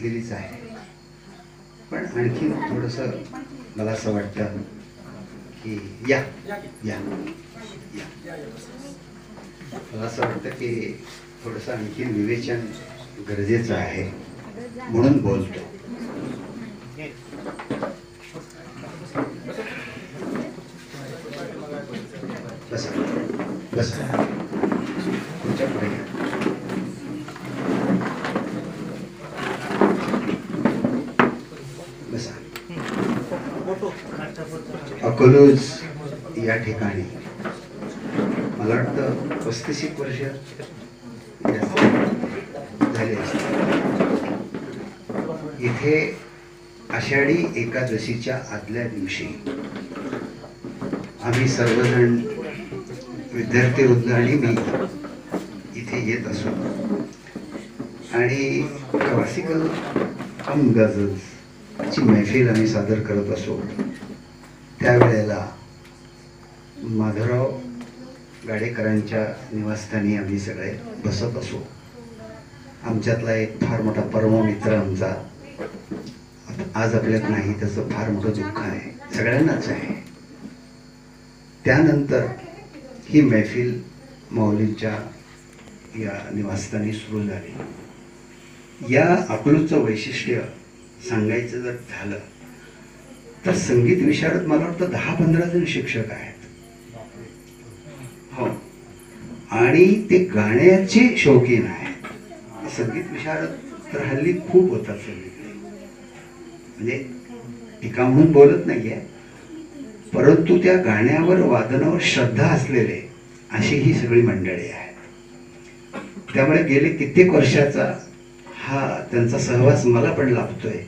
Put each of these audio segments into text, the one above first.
सांगितलेलीच आहे, पण आणखी थोडंसं मला असं वाटतं की या या या मला असं वाटतं की थोडंसं आणखी विवेचन गरजेचं आहे, म्हणून बोलतो. बसा बसा, तुमच्या पुढे घ्या. बसा. अकलूज या ठिकाणी मला वाटतं 35 वर्ष झाली असतात. इथे आषाढी एकादशीच्या आदल्या दिवशी आम्ही सर्वजण विद्यार्थी वृंद आणि मी इथे येत असो आणि क्लासिकल गझल्सची मैफिल आम्ही सादर करत असो. त्यावेळेला माधवराव गाडेकरांच्या निवासस्थानी आम्ही सगळे बसत असो. आमच्यातला एक फार मोठा परममित्र आमचा आज आपल्यात नाही, त्याचं फार मोठं दुःख आहे, सगळ्यांनाच आहे. त्यानंतर ही मैफिल माऊलींच्या या निवासस्थानी सुरू झाली. या अकलूजचं वैशिष्ट्य सांगायचं जर झालं तर संगीत विशारद मला वाटतं 10-15 जण शिक्षक आहेत. हो, आणि ते गाण्याचे शौकीन आहेत. संगीत विशारद तर हल्ली खूप होतात सगळीकडे, म्हणजे टीका म्हणून बोलत नाहीये, परंतु त्या गाण्यावर वादनावर श्रद्धा असलेले अशी ही सगळी मंडळी आहेत. त्यामुळे गेले कित्येक वर्षाचा हा त्यांचा सहवास मला पण लाभतोय,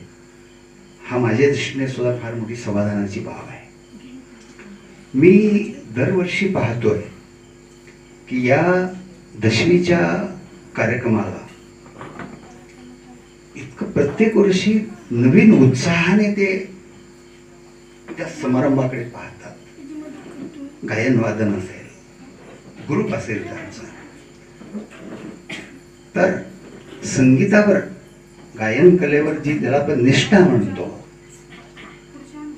हा माझ्या दृष्टीने सुद्धा फार मोठी समाधानाची बाब आहे. मी दरवर्षी पाहतोय की या दशमीच्या कार्यक्रमाला इतकं प्रत्येक वर्षी नवीन उत्साहाने ते त्या समारंभाकडे पाहतात. गायन वादन असेल, ग्रुप असेल त्यांचा, तर संगीतावर गायन कलेवर जी त्याला आपण निष्ठा म्हणतो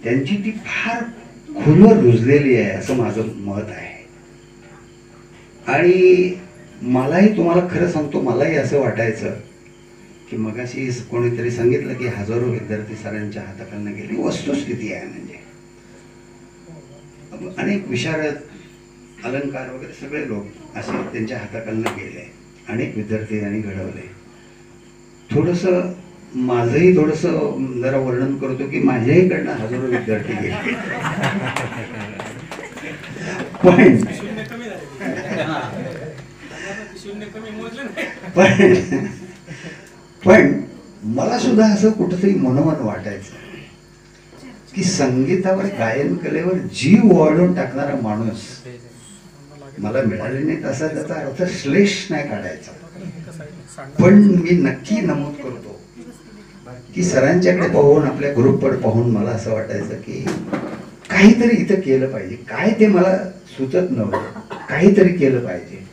त्यांची ती फार खोलवर रुजलेली आहे असं माझं मत आहे. आणि मलाही, तुम्हाला खरं सांगतो, मलाही असं वाटायचं की मगाशी कोणीतरी सांगितलं की हजारो विद्यार्थी सरांच्या हाताखालनं गेली. वस्तुस्थिती आहे, म्हणजे अनेक विशारद, अलंकार वगैरे सगळे लोक असे त्यांच्या हाताखालनं गेले, अनेक विद्यार्थ्यांनी घडवले. थोडंसं माझंही थोडंसं जरा वर्णन करतो की माझ्याहीकडनं हजारो विद्यार्थी गेले, पण मला सुद्धा असं कुठंतरी मनोमन वाटायचं की संगीतावर, गायन कलेवर जीव ओवाळून टाकणारा माणूस मला मिळाले नाही. तसा त्याचा अर्थ श्लेष नाही काढायचा, पण मी नक्की नमूद करतो की सरांच्याकडे पाहून, आपल्या ग्रुपवर पाहून मला असं वाटायचं की काहीतरी इथं केलं पाहिजे. काय ते मला सुचत नव्हतं, काहीतरी केलं पाहिजे.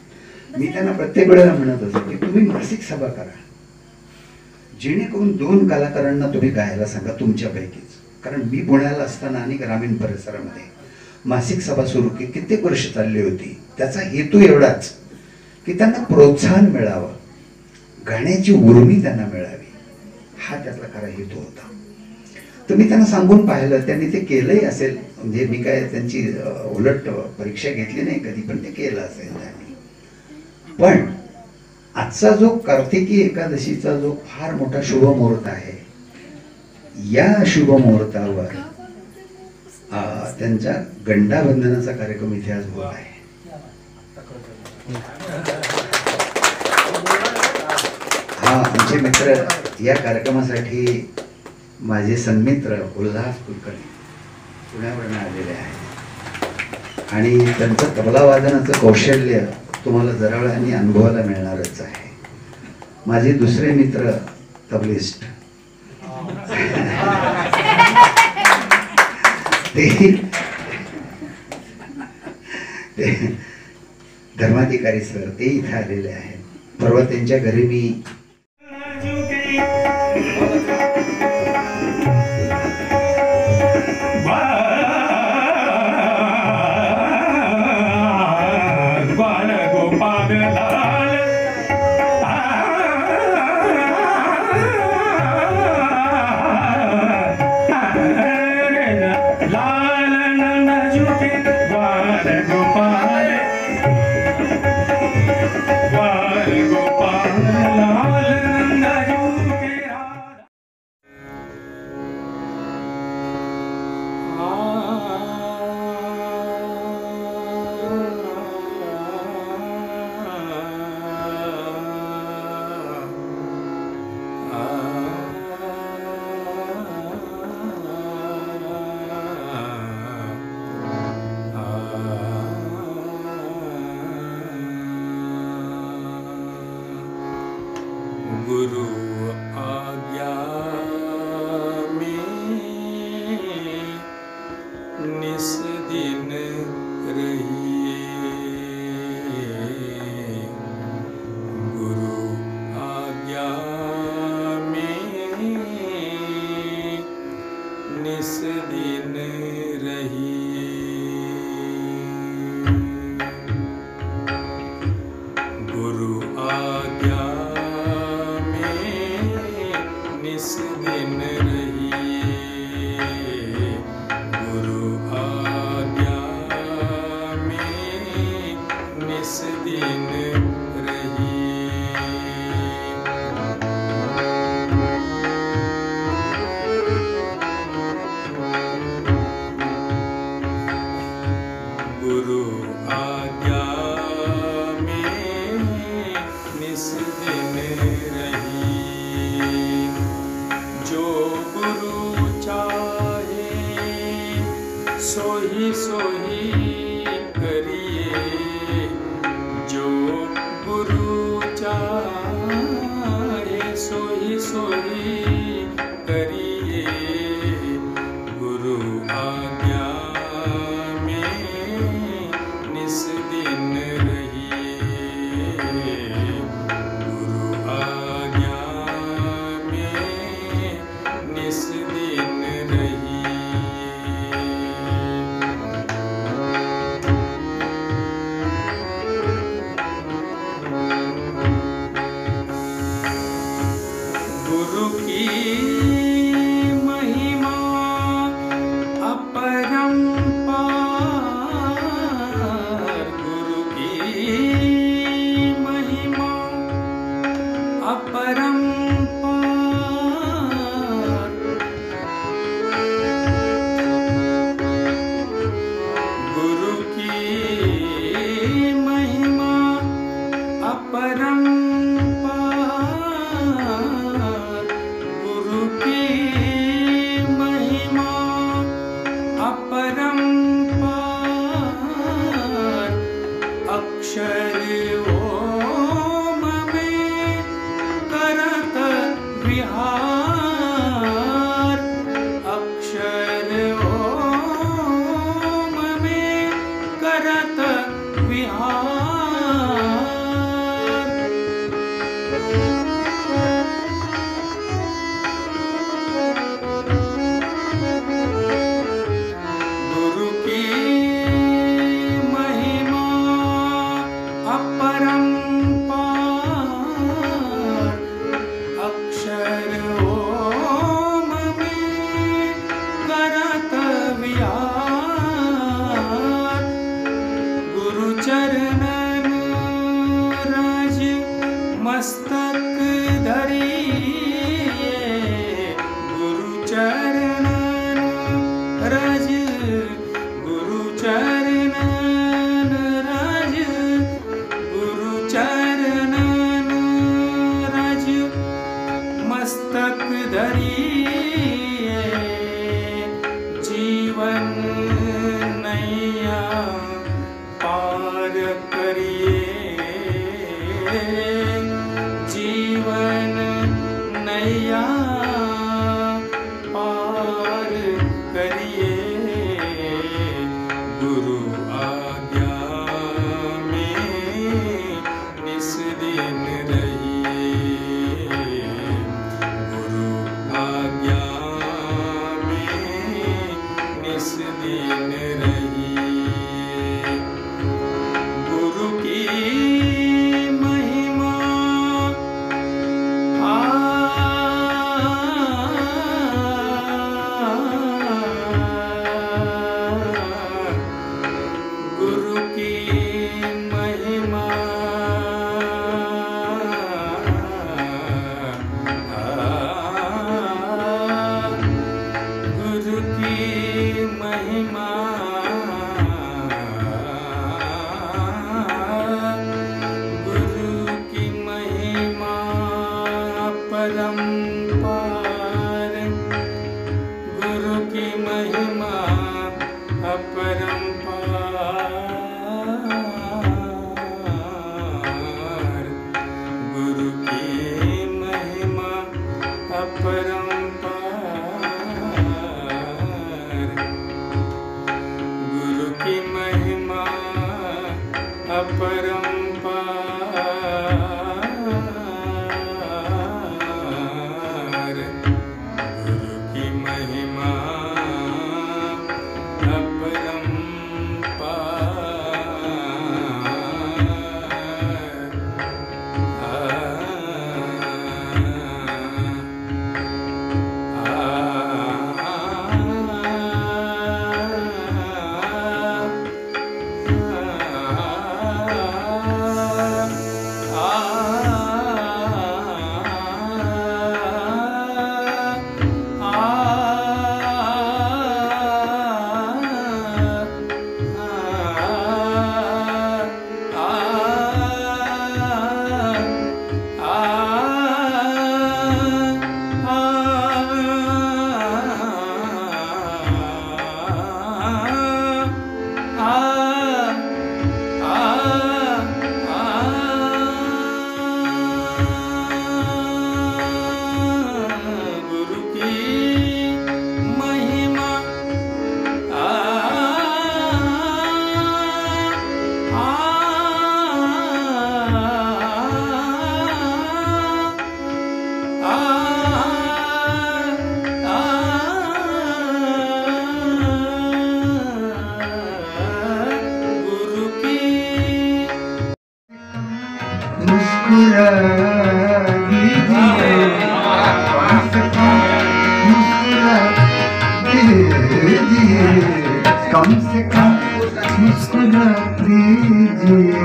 मी त्यांना प्रत्येक वेळेला म्हणत असतो की तुम्ही मासिक सभा करा, जेणेकरून 2 कलाकारांना तुम्ही गायला सांगा तुमच्यापैकीच. कारण मी पुण्याला असताना आणि ग्रामीण परिसरामध्ये मासिक सभा सुरू केली, कित्येक वर्ष चालली होती. त्याचा हेतू एवढाच की त्यांना प्रोत्साहन मिळावं, गाण्याची उर्मी त्यांना मिळावी, हा त्यातला खरा हेतू होता. तर मी त्यांना सांगून पाहिलं, त्यांनी ते केलंही असेल. म्हणजे मी काय त्यांची उलट परीक्षा घेतली नाही कधी, पण ते केलं असेल त्यांनी. पण आजचा जो कार्तिकी एकादशीचा जो फार मोठा शुभमुहूर्त आहे, या शुभमुहूर्तावर त्यांच्या गंडावंदनाचा कार्यक्रम इथे आज होत आहे. हा, आमचे मित्र या कार्यक्रमासाठी माझे सन्मित्र उल्हास कुलकर्णी पुण्यावरून आलेले आहेत आणि त्यांचं तबला वादनाचं कौशल्य तुम्हाला जरा वेळाने अनुभवायला मिळणारच आहे. माझे दुसरे मित्र तबलिस्ट ते धर्माधिकारी सर, ते इथे आलेले आहेत. परवा त्यांच्या घरी मी गुरु आज्ञा में निस दिन रहिए, गुरु आज्ञा में निस दिन रहिए, गुरु आज्ञा निस दिन रहिए, गुरु आज्ञा में निस दिन रहिए, गुरु आज्ञा में निस दिन रहिए, जो गुरु चाहे सोही सोही करिए, जो गुरु चाहे सोही सोही करिए, गुरु आज्ञा में निस दिन रहिए, गुरु आज्ञा में निस दिन रहिए, गुरु की महिमा अपरंपार, गुरु की महिमा अपरंपार, गुरु की महिमा अपरंपार, गुरु की महिमा अपरंपार, अक्षर ओम में करत विहार, अक्षर ओम में करत विहार, गुरु की महिमा अपरंपार, अक्षर ओम में करत विहार, गुरु चरणन रज मस्तक धरिए, गुरु चरणन रज, गुरु चरणन रज, गुरु चरणन रज मस्तक धरिए, जीवन नैया पार करिए, जीवन नैया पार करिए, गुरु आज्ञा में निस दिन रहिए, गुरु अपरंपार गुरु की महिमा मुस्कुरा दीजिए, कम से कम मुस्कुरा दीजिए,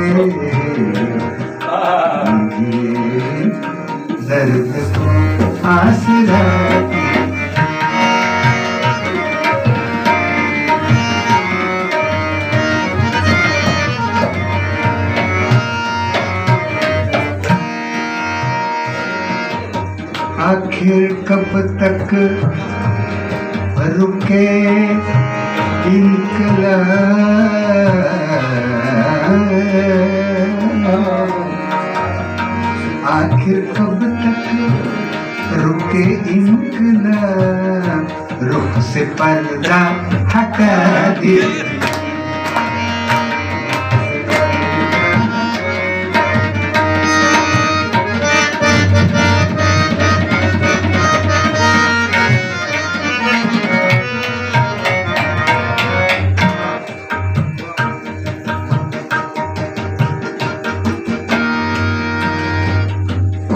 दर्द को आसरा आखिर कब तक रुके इंकलाब, आखिर कब तक रुके इंकलाब, रुख से पर्दा हटा दे।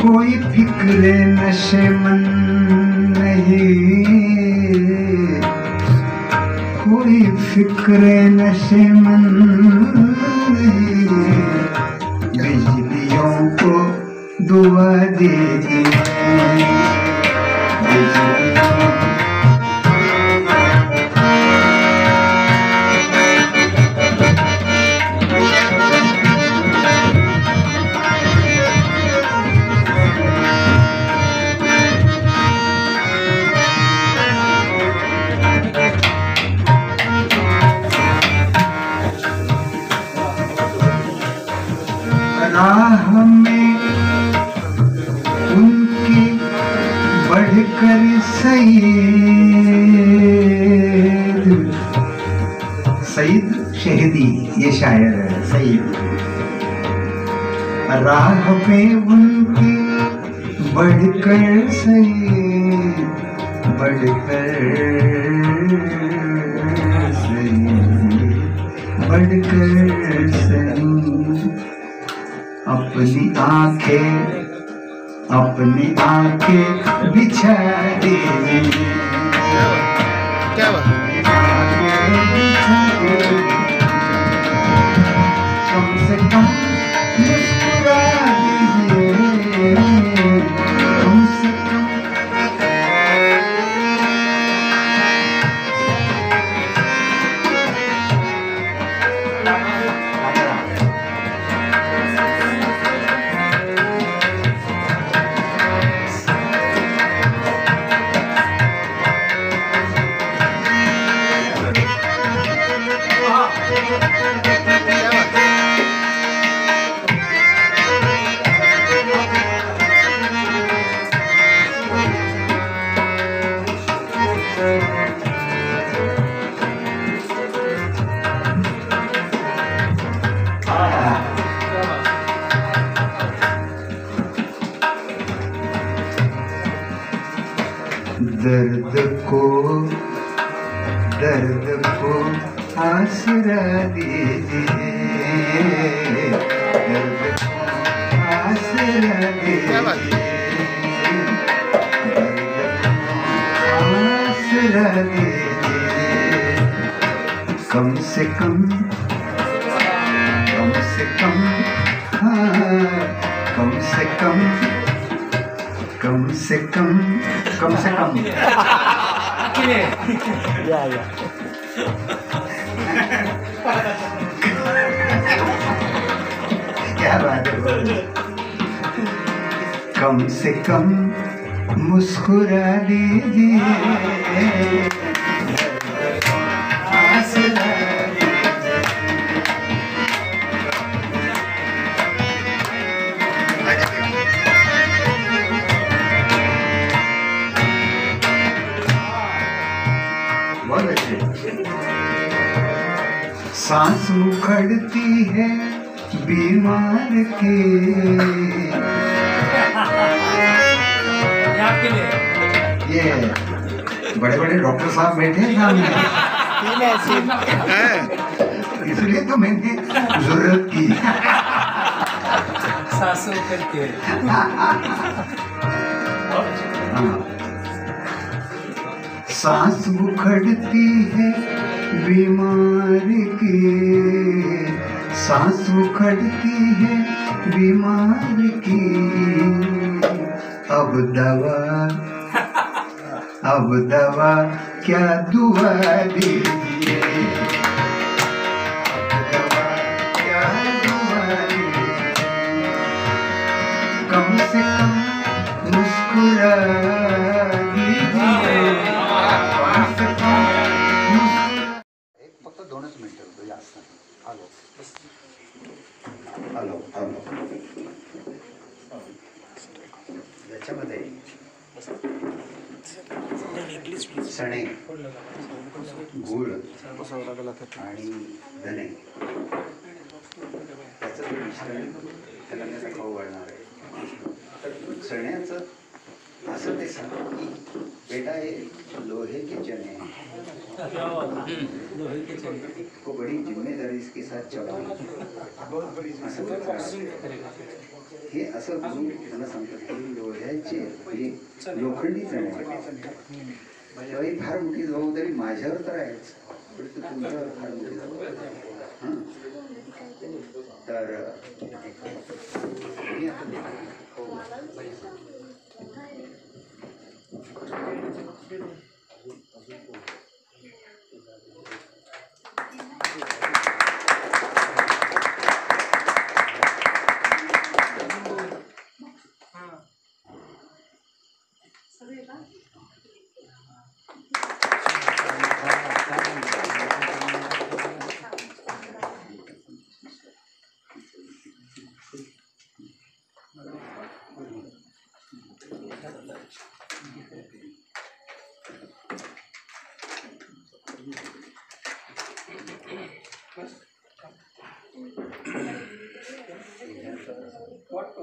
कोई फिक्रे नशेमन नहीं, कोई फिक्रे नशेमन नहीं, बिजलियों को दुआ दीजिए, राह में उनकी बढ़कर सईद, सईद शहीदी ये शायर है सईद, राह में उनकी बढ़कर सईद, बढ़कर सईद, बढ़कर सईद, अपनी आंखें बिछा दीजिए, क्या बात, कम से कम मुस्कुरा दीजिए, कम से कम मुस्कुरा दीजिए, दर्द को आसरा दीजिए, दर्द को आसरा दीजिए। कम से कम, कम से कम, हाँ, कम से कम, कम से कम, कम से कम। क्या बात है। कम से कम मुस्कुरा दीजिए, बहुत अच्छे। सांस उखड़ती है बीमार की, ये बड़े बड़े डॉक्टर साहब बैठे हैं सामने, इसलिए तो मैंने जरूरत की। सांसों करके सांस उखड़ती है बीमार की, सांस उखड़ती है बीमार की। अब दवा क्या दुआ दीजिए, अब दवा क्या दुआ दीजिए। कम से कम मुस्कुरा दीजिए, कम से कम फक्त 2च मिनिटं होतं, जास्त नाही. हॅलो हॅलो याच्यामध्ये चणे, गूळ आणि धने त्याचं मिश्रण त्याला मी आता खाऊ घालणार आहे. तर चण्याचं असं ते सांग की बेटा ये लोहे के चने हैं, को बड़ी जिम्मेदारी इसके साथ चढ़ावी, हे असं गुरु मला सांगतात की लोह्याचे हे लोखंडी चणे ही फार मोठी जबाबदारी माझ्यावर तर आहेच, पण ती तुमच्यावर फार मोठी जबाबदारी आहे. तर मी आता What?